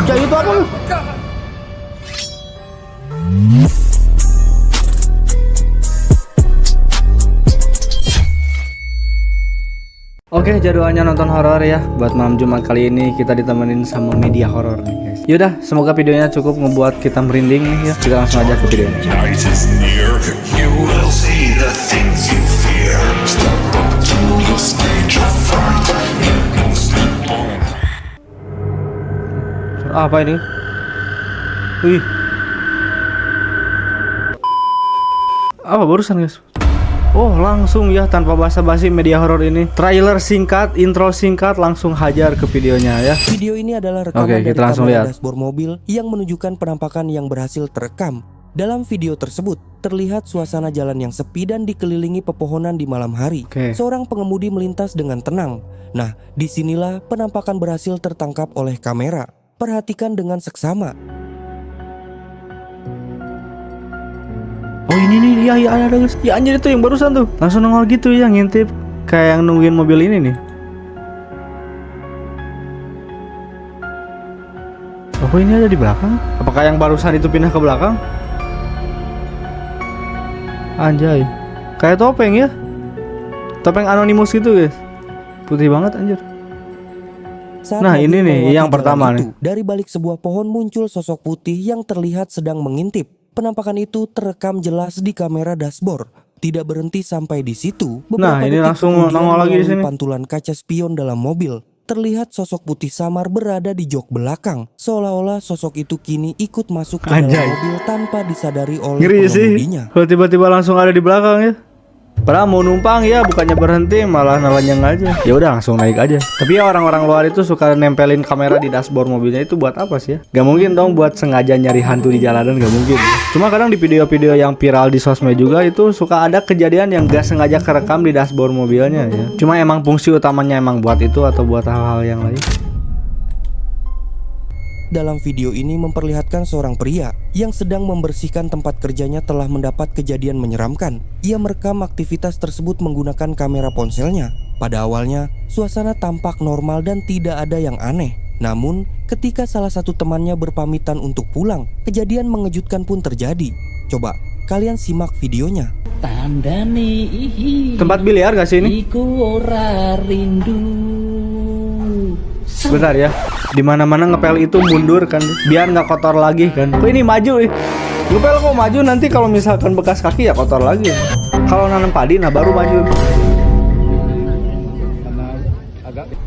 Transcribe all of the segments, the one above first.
Bocah itu apa lu? Oke, jadwalnya nonton horor ya. Buat malam Jumat kali ini kita ditemenin sama media horor nih guys. Yaudah, semoga videonya cukup ngebuat kita merinding nih ya. Kita langsung aja ke videonya. Apa ini? Wih. Apa barusan guys? Oh, langsung ya tanpa basa-basi media horor ini. Trailer singkat, intro singkat, langsung hajar ke videonya ya. Video ini adalah rekaman dari kamera dashboard mobil yang menunjukkan penampakan yang berhasil terekam. Dalam video tersebut, terlihat suasana jalan yang sepi dan dikelilingi pepohonan di malam hari. Seorang pengemudi melintas dengan tenang. Nah, disinilah penampakan berhasil tertangkap oleh kamera. Perhatikan dengan seksama. Oh ini nih, ya ada guys. Ya anjir itu yang barusan tuh. Langsung nongol gitu ya, ngintip kayak yang nungguin mobil ini nih. Oh ini ada di belakang. Apakah yang barusan itu pindah ke belakang? Anjay, kayak topeng ya. Topeng Anonymous gitu guys. Putih banget anjir. Nah ini nih yang pertama nih. Dari balik sebuah pohon muncul sosok putih yang terlihat sedang mengintip. Penampakan itu terekam jelas di kamera dashboard. Tidak berhenti sampai di situ. Nah ini langsung nongol lagi di sini. Pantulan kaca spion dalam mobil. Terlihat sosok putih samar berada di jok belakang. Seolah-olah sosok itu kini ikut masuk ke dalam mobil tanpa disadari oleh pengemudinya. Kalau tiba-tiba langsung ada di belakang ya. Padahal mau numpang ya, bukannya berhenti malah nelanjang aja. Ya udah langsung naik aja. Tapi ya orang-orang luar itu suka nempelin kamera di dashboard mobilnya itu buat apa sih ya? Gak mungkin dong buat sengaja nyari hantu di jalanan, gak mungkin. Cuma kadang di video-video yang viral di sosmed juga itu suka ada kejadian yang gak sengaja kerekam di dashboard mobilnya ya. Cuma emang fungsi utamanya emang buat itu atau buat hal-hal yang lain. Dalam video ini memperlihatkan seorang pria yang sedang membersihkan tempat kerjanya telah mendapat kejadian menyeramkan. Ia merekam aktivitas tersebut menggunakan kamera ponselnya. Pada awalnya, suasana tampak normal dan tidak ada yang aneh. Namun, ketika salah satu temannya berpamitan untuk pulang, kejadian mengejutkan pun terjadi. Coba, kalian simak videonya. Tempat biliar gak sih ini? Bentar ya, dimana-mana ngepel itu mundur kan, biar nggak kotor lagi kan. Kok ini maju ngepel kok maju, nanti kalau misalkan bekas kaki ya kotor lagi. Kalau nanam padi nah baru maju.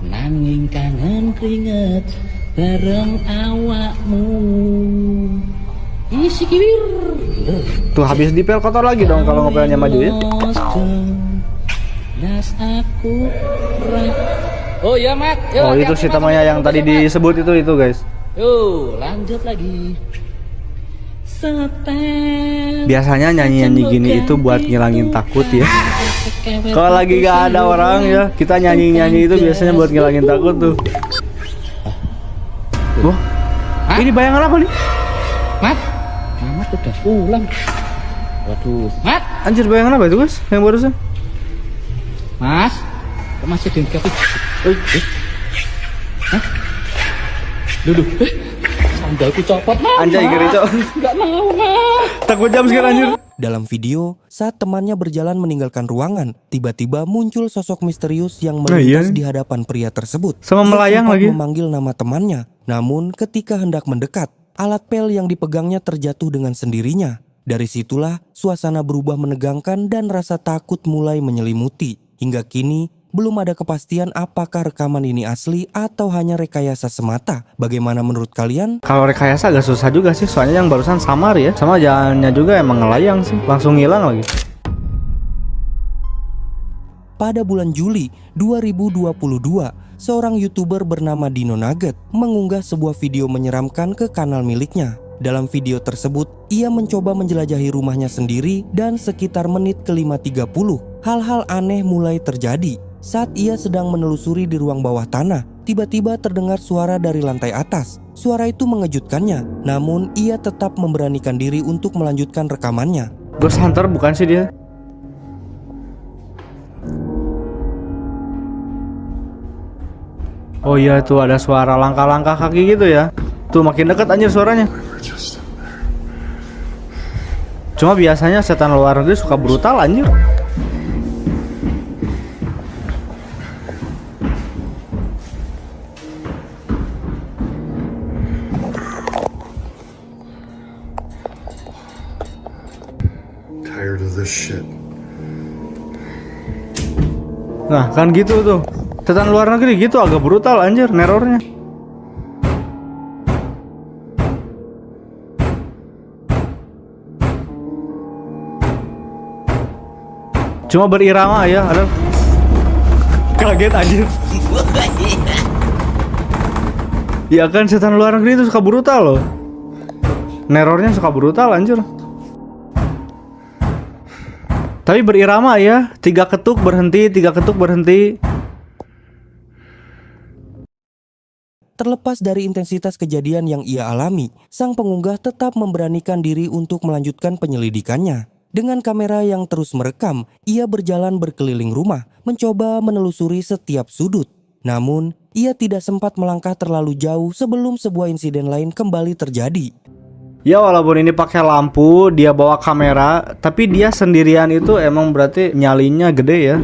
Nanging kangen keringet bareng awakmu. Isi kiwir. Tuh habis dipel kotor lagi dong kalau ngepelnya maju ya. Oh ya Mat. Oh itu si temannya yang tadi disebut itu guys. Yuk lanjut lagi. Biasanya nyanyi-nyanyi gini itu buat ngilangin takut ya. Kalau lagi gak ada orang ya, kita nyanyi-nyanyi itu biasanya buat ngilangin takut tuh. Wah, ini bayangan apa nih? Mat, Mamat udah pulang. Waduh, Mat. Anjir bayangan apa itu guys? Yang barusan? Mas, masih di kafe. Hah? Duduk. Sandalku copot, Mas. Anjay gereja. Enggak mau, Mas. Takut jam sekarang anjir. Dalam video, saat temannya berjalan meninggalkan ruangan, tiba-tiba muncul sosok misterius yang melintas di hadapan pria tersebut. Sama melayang lagi. Memanggil nama temannya. Namun ketika hendak mendekat, alat pel yang dipegangnya terjatuh dengan sendirinya. Dari situlah suasana berubah menegangkan dan rasa takut mulai menyelimuti. Hingga kini belum ada kepastian apakah rekaman ini asli atau hanya rekayasa semata. Bagaimana menurut kalian? Kalau rekayasa agak susah juga sih, soalnya yang barusan samar ya. Sama jalannya juga emang ngelayang sih, langsung hilang lagi. Pada bulan Juli 2022, seorang YouTuber bernama Dino Nugget mengunggah sebuah video menyeramkan ke kanal miliknya. Dalam video tersebut, ia mencoba menjelajahi rumahnya sendiri dan sekitar menit ke-5.30, hal-hal aneh mulai terjadi. Saat ia sedang menelusuri di ruang bawah tanah, tiba-tiba terdengar suara dari lantai atas. Suara itu mengejutkannya, namun ia tetap memberanikan diri untuk melanjutkan rekamannya. Ghost Hunter bukan sih dia? Oh iya tuh ada suara langkah-langkah kaki gitu ya. Tuh makin dekat anjir suaranya. Cuma biasanya setan luar negeri suka brutal anjir. Tired of this shit. Nah kan gitu tuh. Setan luar negeri gitu agak brutal anjir nerornya. Cuma berirama ya, ada kaget anjir. Ya kan setan luar negeri itu suka brutal loh. Nerornya suka brutal anjir. Tapi berirama ya, 3 ketuk berhenti, 3 ketuk berhenti. Terlepas dari intensitas kejadian yang ia alami, sang pengunggah tetap memberanikan diri untuk melanjutkan penyelidikannya. Dengan kamera yang terus merekam, ia berjalan berkeliling rumah, mencoba menelusuri setiap sudut. Namun, ia tidak sempat melangkah terlalu jauh sebelum sebuah insiden lain kembali terjadi. Ya walaupun ini pakai lampu, dia bawa kamera, tapi dia sendirian itu emang berarti nyalinya gede ya.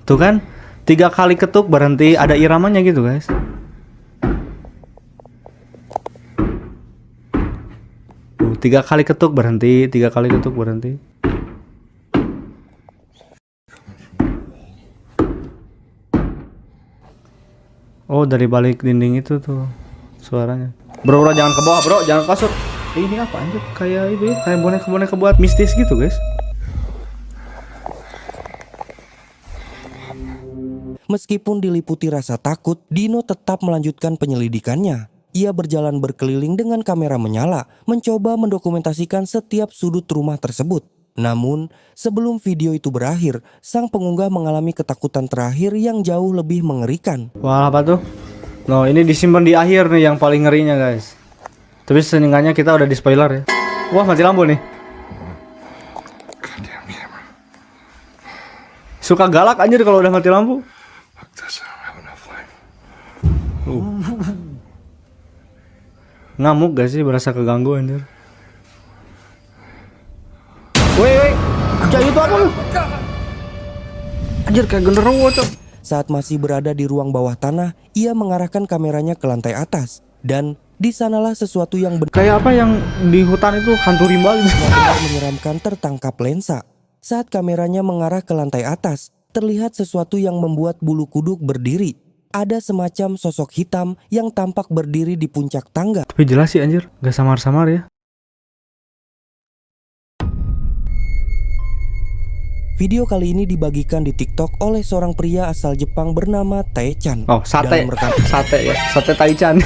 Tuh kan, 3 kali ketuk berhenti, ada iramanya gitu guys. Tuh, 3 kali ketuk berhenti, 3 kali ketuk berhenti. Oh dari balik dinding itu tuh suaranya. Bro, jangan ke bawah bro, jangan kasur. Ini apa anjir? Kayak itu ya, kayak boneka-boneka buat mistis gitu guys. Meskipun diliputi rasa takut, Dino tetap melanjutkan penyelidikannya. Ia berjalan berkeliling dengan kamera menyala, mencoba mendokumentasikan setiap sudut rumah tersebut. Namun, sebelum video itu berakhir, sang pengunggah mengalami ketakutan terakhir yang jauh lebih mengerikan. Wah apa tuh? No ini disimpan di akhir nih yang paling ngerinya guys. Tapi seenggaknya kita udah di spoiler ya. Wah mati lampu nih. Goddamn camera. Suka galak anjir kalau udah mati lampu. Fuck this, I don't have enough light. Ngamuk gak sih, berasa keganggu anjir. Woi, cak itu apa lu? Anjir kayak genderuwo cok. Saat masih berada di ruang bawah tanah, ia mengarahkan kameranya ke lantai atas. Dan di sanalah sesuatu yang Kayak apa yang di hutan itu, hantu rimba gitu. benar-benar menyeramkan tertangkap lensa. Saat kameranya mengarah ke lantai atas, terlihat sesuatu yang membuat bulu kuduk berdiri. Ada semacam sosok hitam yang tampak berdiri di puncak tangga. Tapi jelas sih anjir, gak samar-samar ya. Video kali ini dibagikan di TikTok oleh seorang pria asal Jepang bernama Tae-chan. Oh sate, Dalam rekaman sate ya, sate Taichan.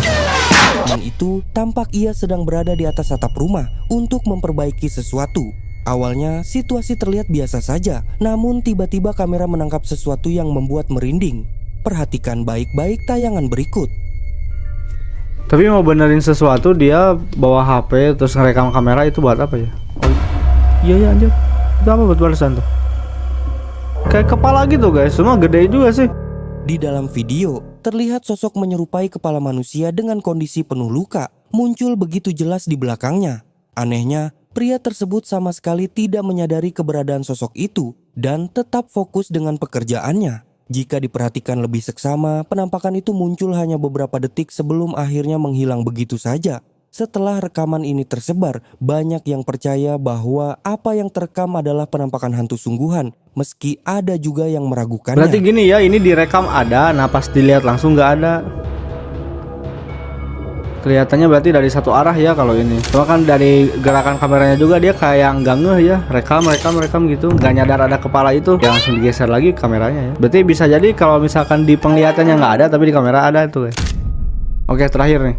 itu, tampak ia sedang berada di atas atap rumah untuk memperbaiki sesuatu. Awalnya, situasi terlihat biasa saja, namun tiba-tiba kamera menangkap sesuatu yang membuat merinding. Perhatikan baik-baik tayangan berikut. Tapi mau benerin sesuatu dia bawa HP terus ngerekam kamera itu buat apa ya? Oh iya ya anjir, itu apa buat balasan tuh? Kayak kepala gitu guys, semua gede juga sih. Di dalam video, terlihat sosok menyerupai kepala manusia dengan kondisi penuh luka muncul begitu jelas di belakangnya. Anehnya, pria tersebut sama sekali tidak menyadari keberadaan sosok itu dan tetap fokus dengan pekerjaannya. Jika diperhatikan lebih seksama, penampakan itu muncul hanya beberapa detik sebelum akhirnya menghilang begitu saja. Setelah rekaman ini tersebar, banyak yang percaya bahwa apa yang terekam adalah penampakan hantu sungguhan, meski ada juga yang meragukannya. Berarti gini ya, ini direkam ada, nah pas dilihat langsung nggak ada. Kelihatannya berarti dari satu arah ya kalau ini. Cuma kan dari gerakan kameranya juga dia kayak nggak ngeh ya, rekam gitu, nggak nyadar ada kepala itu, ya langsung digeser lagi kameranya ya. Berarti bisa jadi kalau misalkan di penglihatannya nggak ada, tapi di kamera ada itu guys. Oke terakhir nih.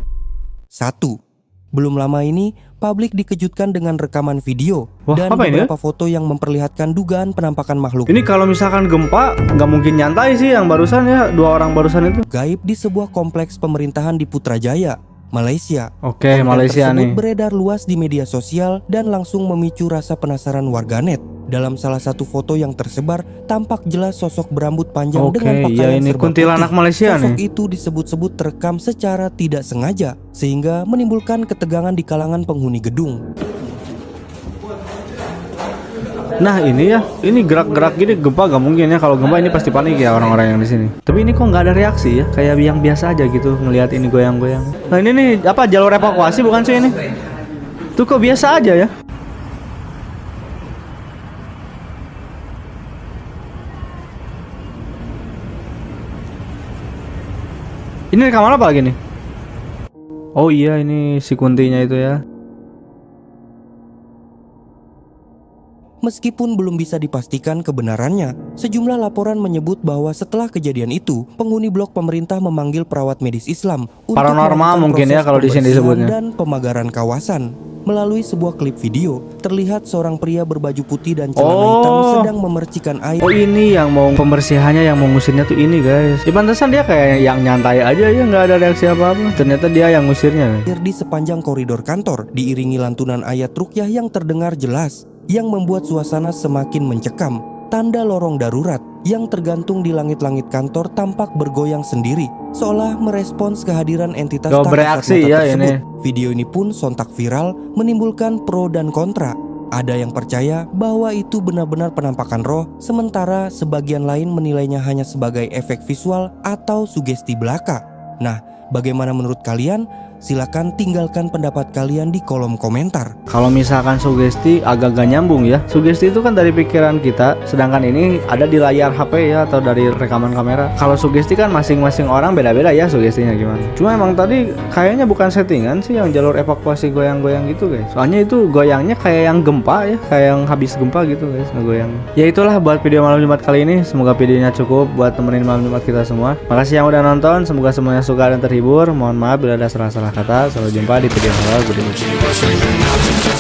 1. Belum lama ini, publik dikejutkan dengan rekaman video. Wah, dan apa ini ya? beberapa foto yang memperlihatkan dugaan penampakan makhluk Ini kalau misalkan gempa nggak mungkin nyantai sih yang barusan ya, 2 orang barusan itu. gaib di sebuah kompleks pemerintahan di Putrajaya. Malaysia. Oke, Konten Malaysia tersebut nih. beredar luas di media sosial dan langsung memicu rasa penasaran warganet. Dalam salah satu foto yang tersebar, tampak jelas sosok berambut panjang Oke, dengan pakaian iya ini serba kuntilanak putih. Malaysia Sosok nih. itu disebut-sebut terekam secara tidak sengaja, sehingga menimbulkan ketegangan di kalangan penghuni gedung. Nah ini ya, ini gerak-gerak gini gempa gak mungkin ya. Kalau gempa ini pasti panik ya orang-orang yang di sini. Tapi ini kok nggak ada reaksi ya, kayak yang biasa aja gitu ngelihat ini goyang-goyang. Nah ini nih apa jalur evakuasi bukan sih ini? Tuh kok biasa aja ya. Ini rekaman apa lagi nih? Oh iya ini si Kuntinya itu ya. Meskipun belum bisa dipastikan kebenarannya, sejumlah laporan menyebut bahwa setelah kejadian itu, penghuni blok pemerintah memanggil perawat medis Islam untuk Paranormal melakukan mungkin ya proses kalau di sini pembersihan disebutnya. dan pemagaran kawasan. Melalui sebuah klip video, terlihat seorang pria berbaju putih dan celana hitam sedang memercikan air. Oh ini yang mau pembersihannya, yang mau ngusirnya tuh ini guys. Ya pantesan dia kayak yang nyantai aja ya, nggak ada reaksi apa-apa. Ternyata dia yang ngusirnya. Di sepanjang koridor kantor, diiringi lantunan ayat ruqyah yang terdengar jelas, yang membuat suasana semakin mencekam. Tanda lorong darurat yang tergantung di langit-langit kantor tampak bergoyang sendiri, seolah merespons kehadiran entitas tak bereaksi kasat mata ya tersebut. ini. Video ini pun sontak viral, menimbulkan pro dan kontra. Ada yang percaya bahwa itu benar-benar penampakan roh, sementara sebagian lain menilainya hanya sebagai efek visual atau sugesti belaka. Nah, bagaimana menurut kalian? Silakan tinggalkan pendapat kalian di kolom komentar. Kalau misalkan sugesti agak-agak nyambung ya. Sugesti itu kan dari pikiran kita, sedangkan ini ada di layar HP ya atau dari rekaman kamera. Kalau sugesti kan masing-masing orang beda-beda ya sugestinya gimana. Cuma emang tadi kayaknya bukan settingan sih yang jalur evakuasi goyang-goyang gitu guys. Soalnya itu goyangnya kayak yang gempa ya, kayak yang habis gempa gitu guys ngegoyang. Ya itulah buat video malam Jumat kali ini. Semoga videonya cukup buat temenin malam Jumat kita semua. Makasih yang udah nonton, semoga semuanya suka dan terhibur. Mohon maaf bila ada salah-salah kata. Sampai jumpa di video selanjutnya.